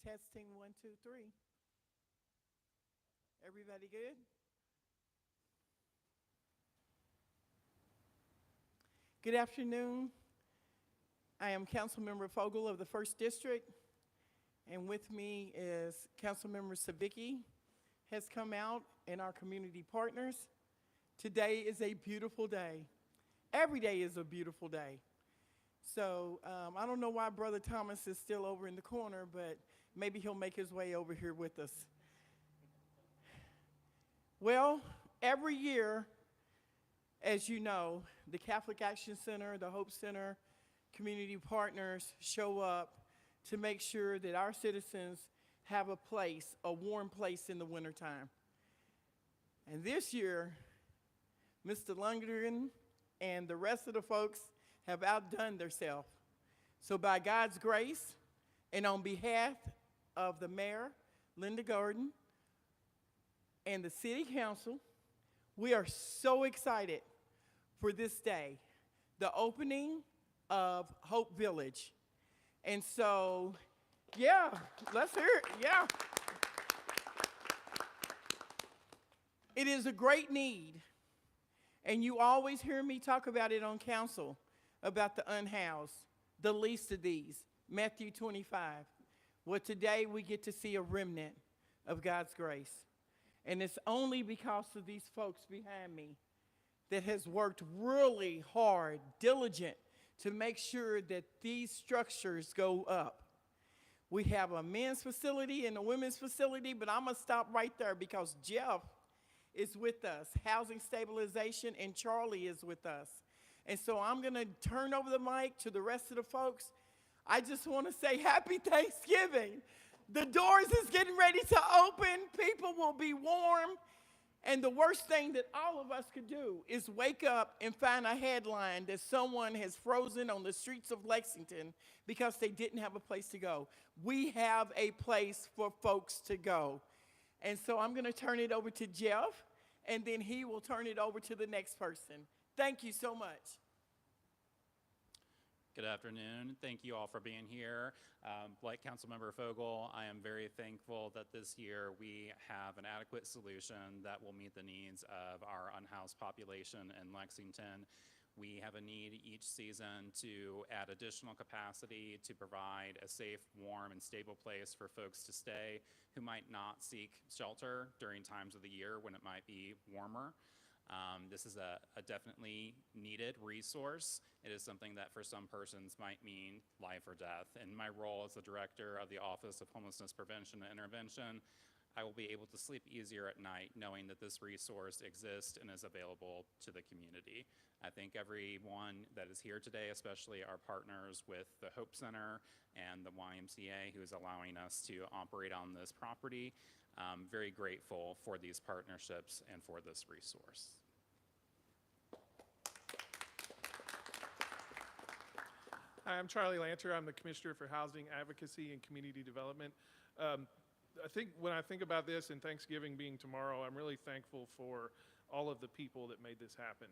Testing 1, 2, 3. Everybody good? Good afternoon. I am Councilmember Fogel of the 1st District, and with me is Councilmember Sabicki has come out and our community partners. Today is a beautiful day. Every day is a beautiful day. So I don't know why Brother Thomas is still over in the corner, but maybe he'll make his way over here with us. Well, every year, as you know, the Catholic Action Center, the Hope Center, community partners show up to make sure that our citizens have a place, a warm place in the wintertime. And this year, Mr. Lundgren and the rest of the folks have outdone themselves. So by God's grace, and on behalf of the Mayor, Linda Garden, and the City Council, we are so excited for this day, the opening of Hope Village. And so, yeah, let's hear it, yeah. It is a great need, and you always hear me talk about it on council, about the unhoused, the least of these, Matthew 25. Well, today we get to see a remnant of God's grace. And it's only because of these folks behind me that has worked really hard, diligent, to make sure that these structures go up. We have a men's facility and a women's facility, but I'm gonna stop right there because Jeff is with us, Housing Stabilization, and Charlie is with us. And so I'm gonna turn over the mic to the rest of the folks. I just wanna say happy Thanksgiving. The doors is getting ready to open, people will be warm, and the worst thing that all of us could do is wake up and find a headline that someone has frozen on the streets of Lexington because they didn't have a place to go. We have a place for folks to go. And so I'm gonna turn it over to Jeff, and then he will turn it over to the next person. Thank you so much. Good afternoon. Thank you all for being here. Like Councilmember Fogel, I am very thankful that this year we have an adequate solution that will meet the needs of our unhoused population in Lexington. We have a need each season to add additional capacity to provide a safe, warm, and stable place for folks to stay who might not seek shelter during times of the year when it might be warmer. This is a definitely needed resource. It is something that for some persons might mean life or death. In my role as the director of the Office of Homelessness Prevention and Intervention, I will be able to sleep easier at night knowing that this resource exists and is available to the community. I thank everyone that is here today, especially our partners with the Hope Center and the YMCA who is allowing us to operate on this property. I'm very grateful for these partnerships and for this resource. Hi, I'm Charlie Lanter. I'm the Commissioner for Housing Advocacy and Community Development. I think when I think about this and Thanksgiving being tomorrow, I'm really thankful for all of the people that made this happen.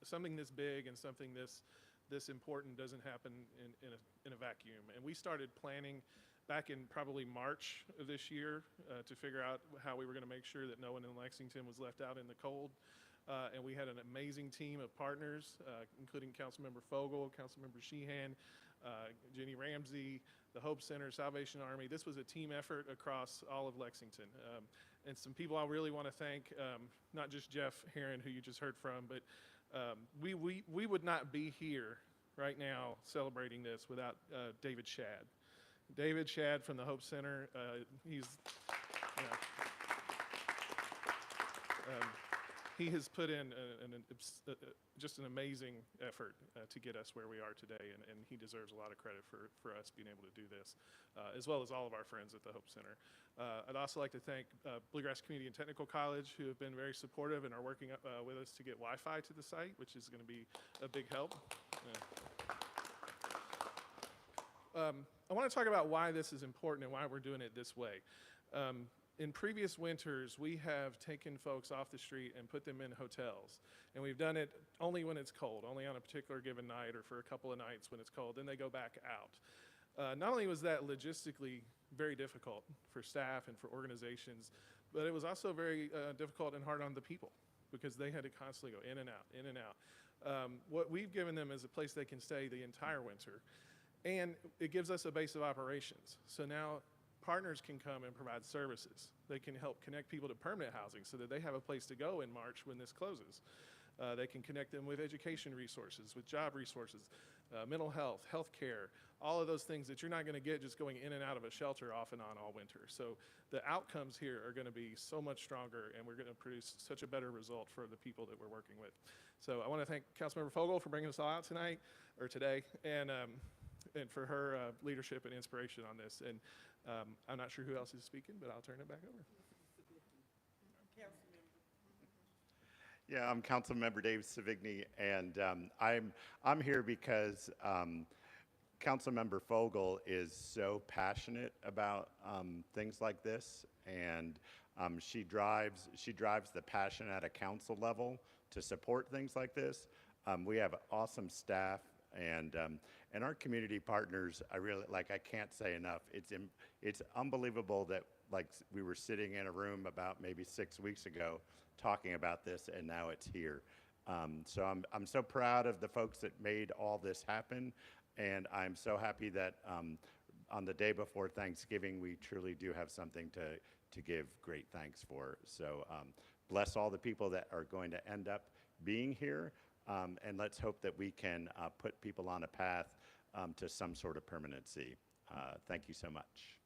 Something this big and something this important doesn't happen in a vacuum. And we started planning back in probably March of this year to figure out how we were going to make sure that no one in Lexington was left out in the cold. And we had an amazing team of partners, including Councilmember Fogel, Councilmember Sheehan, Jenny Ramsey, the Hope Center, Salvation Army. This was a team effort across all of Lexington. And some people I really want to thank, not just Jeff Herron, who you just heard from, but we would not be here right now celebrating this without David Shadd. David Shadd from the Hope Center, he has put in just an amazing effort to get us where we are today, and he deserves a lot of credit for us being able to do this, as well as all of our friends at the Hope Center. I'd also like to thank Bluegrass Community and Technical College, who have been very supportive and are working with us to get Wi-Fi to the site, which is going to be a big help. I want to talk about why this is important and why we're doing it this way. In previous winters, we have taken folks off the street and put them in hotels. And we've done it only when it's cold, only on a particular given night or for a couple of nights when it's cold. Then they go back out. Not only was that logistically very difficult for staff and for organizations, but it was also very difficult and hard on the people because they had to constantly go in and out, in and out. What we've given them is a place they can stay the entire winter, and it gives us a base of operations. So now partners can come and provide services. They can help connect people to permanent housing so that they have a place to go in March when this closes. They can connect them with education resources, with job resources, mental health, health care, all of those things that you're not going to get just going in and out of a shelter off and on all winter. So the outcomes here are going to be so much stronger, and we're going to produce such a better result for the people that we're working with. So I want to thank Councilmember Fogel for bringing us all out tonight, or today, and for her leadership and inspiration on this. And I'm not sure who else is speaking, but I'll turn it back over. Yeah, I'm Councilmember Dave Savigny, and I'm here because Councilmember Fogel is so passionate about things like this, and she drives the passion at a council level to support things like this. We have awesome staff, and our community partners. I can't say enough. It's unbelievable that we were sitting in a room about maybe 6 weeks ago talking about this, and now it's here. So I'm so proud of the folks that made all this happen, and I'm so happy that on the day before Thanksgiving, we truly do have something to give great thanks for. So bless all the people that are going to end up being here, and let's hope that we can put people on a path to some sort of permanency. Thank you so much.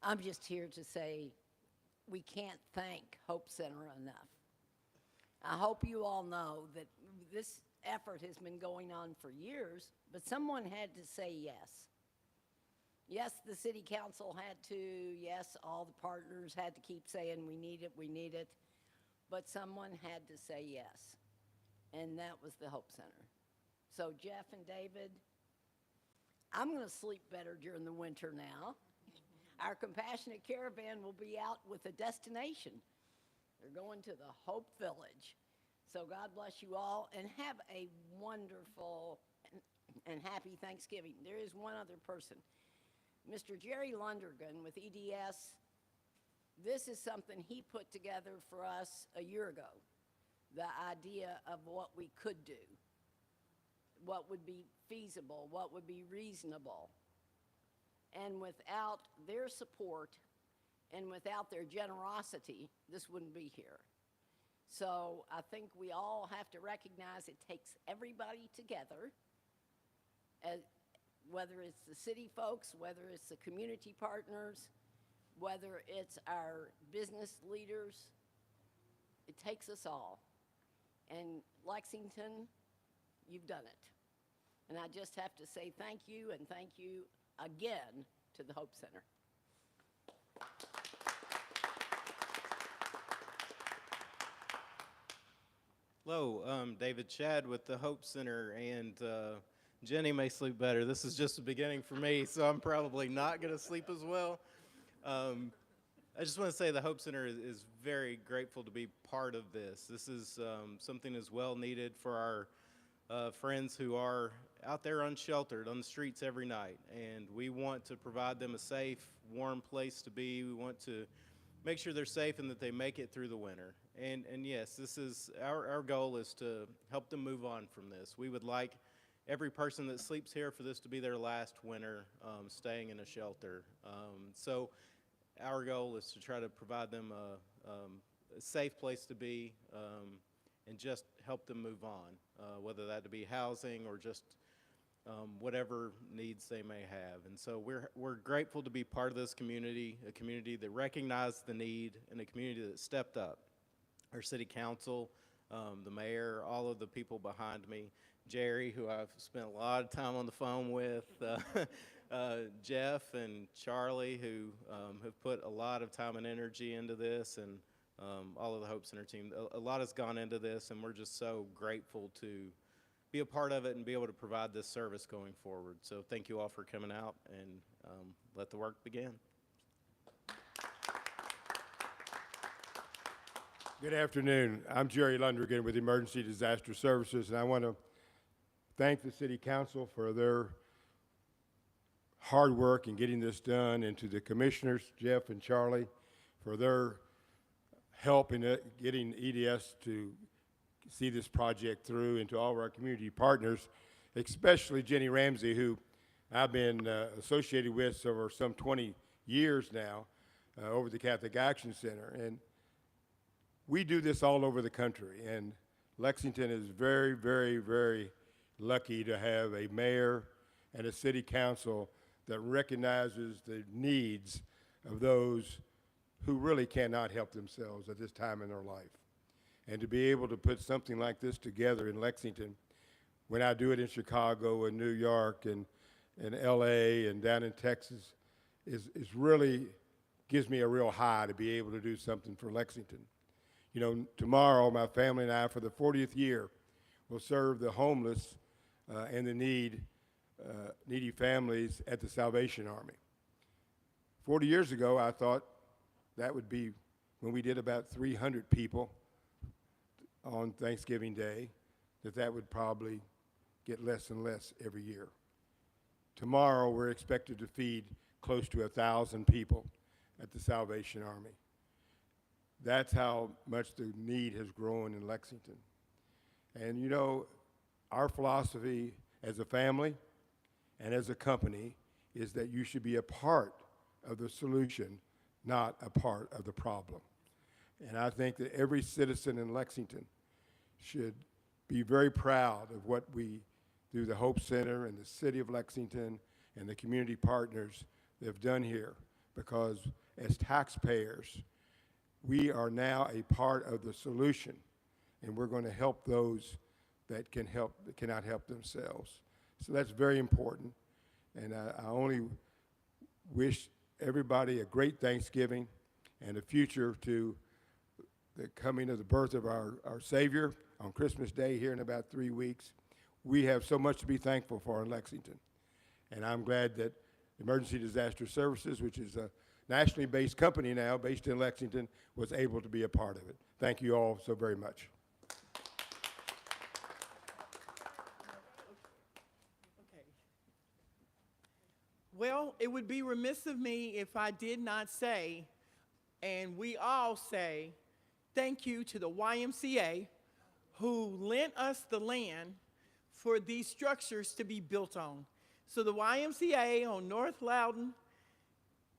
I'm just here to say we can't thank Hope Center enough. I hope you all know that this effort has been going on for years, but someone had to say yes. Yes, the city council had to. Yes, all the partners had to keep saying, we need it, we need it. But someone had to say yes, and that was the Hope Center. So Jeff and David, I'm going to sleep better during the winter now. Our compassionate caravan will be out with a destination. They're going to the Hope Village. So God bless you all, and have a wonderful and happy Thanksgiving. There is one other person. Mr. Jerry Lundergan with EDS, this is something he put together for us a year ago. The idea of what we could do, what would be feasible, what would be reasonable. And without their support and without their generosity, this wouldn't be here. So I think we all have to recognize it takes everybody together, whether it's the city folks, whether it's the community partners, whether it's our business leaders. It takes us all. And Lexington, you've done it. And I just have to say thank you, and thank you again to the Hope Center. Hello, David Shad with the Hope Center, and Jenny may sleep better. This is just the beginning for me, so I'm probably not going to sleep as well. I just want to say the Hope Center is very grateful to be part of this. This is something that's well needed for our friends who are out there unsheltered on the streets every night, and we want to provide them a safe, warm place to be. We want to make sure they're safe and that they make it through the winter. And yes, this is our goal is to help them move on from this. We would like every person that sleeps here for this to be their last winter staying in a shelter. So our goal is to try to provide them a safe place to be and just help them move on, whether that to be housing or just whatever needs they may have. And so we're grateful to be part of this community, a community that recognized the need and a community that stepped up. Our city council, the mayor, all of the people behind me, Jerry, who I've spent a lot of time on the phone with, Jeff and Charlie, who have put a lot of time and energy into this, and all of the Hope Center team. A lot has gone into this, and we're just so grateful to be a part of it and be able to provide this service going forward. So thank you all for coming out, and let the work begin. Good afternoon. I'm Jerry Lundgren with Emergency Disaster Services, and I want to thank the City Council for their hard work in getting this done, and to the commissioners, Jeff and Charlie, for their help in getting EDS to see this project through, and to all of our community partners, especially Jenny Ramsey, who I've been associated with for some 20 years now over the Catholic Action Center. And we do this all over the country, and Lexington is very, very, very lucky to have a mayor and a city council that recognizes the needs of those who really cannot help themselves at this time in their life. And to be able to put something like this together in Lexington, when I do it in Chicago and New York and LA and down in Texas, is really gives me a real high to be able to do something for Lexington. You know, tomorrow my family and I, for the 40th year, will serve the homeless and the needy families at the Salvation Army. 40 years ago, I thought that would be when we did about 300 people on Thanksgiving Day, that would probably get less and less every year. Tomorrow, we're expected to feed close to 1,000 people at the Salvation Army. That's how much the need has grown in Lexington. And you know, our philosophy as a family and as a company is that you should be a part of the solution, not a part of the problem. And I think that every citizen in Lexington should be very proud of what we, through the Hope Center and the City of Lexington and the community partners, have done here, because as taxpayers, we are now a part of the solution, and we're going to help those that cannot help themselves. So that's very important, and I only wish everybody a great Thanksgiving and a future to the coming of the birth of our Savior on Christmas Day here in about 3 weeks. We have so much to be thankful for in Lexington, and I'm glad that Emergency Disaster Services, which is a nationally based company now, based in Lexington, was able to be a part of it. Thank you all so very much. Okay. Well, it would be remiss of me if I did not say, and we all say, thank you to the YMCA who lent us the land for these structures to be built on. So the YMCA on North Loudon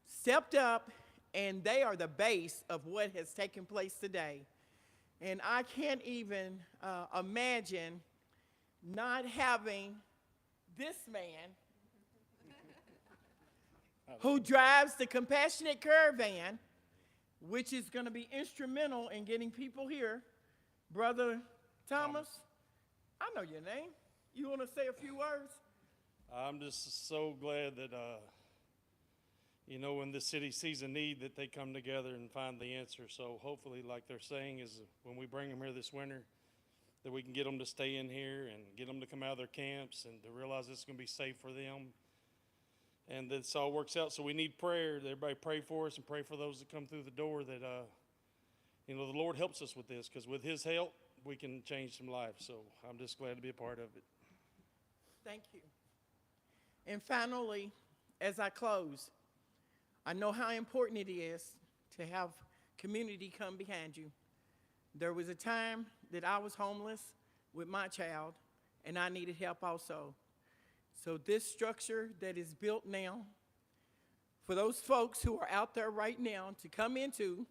stepped up, and they are the base of what has taken place today. And I can't even imagine not having this man who drives the Compassionate Caravan, which is going to be instrumental in getting people here. Brother Thomas, I know your name. You want to say a few words? I'm just so glad that, you know, when the city sees a need, that they come together and find the answer. So hopefully, like they're saying, is when we bring them here this winter, that we can get them to stay in here and get them to come out of their camps and to realize it's going to be safe for them. And this all works out. So we need prayer. Everybody pray for us and pray for those that come through the door, that, you know, the Lord helps us with this, because with His help, we can change some lives. So I'm just glad to be a part of it. Thank you. And finally, as I close, I know how important it is to have community come behind you. There was a time that I was homeless with my child, and I needed help also. So this structure that is built now, for those folks who are out there right now to come into,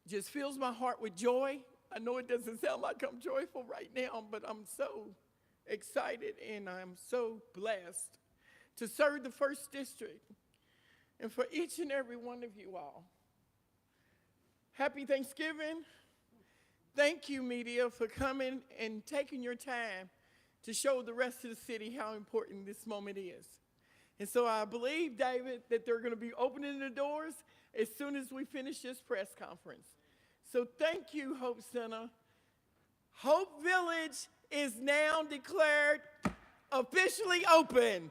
just fills my heart with joy. I know it doesn't sound like I'm joyful right now, but I'm so excited and I'm so blessed to serve the 1st District, and for each and every one of you all. Happy Thanksgiving. Thank you, media, for coming and taking your time to show the rest of the city how important this moment is. And so I believe, David, that they're going to be opening the doors as soon as we finish this press conference. So thank you, Hope Center. Hope Village is now declared officially open.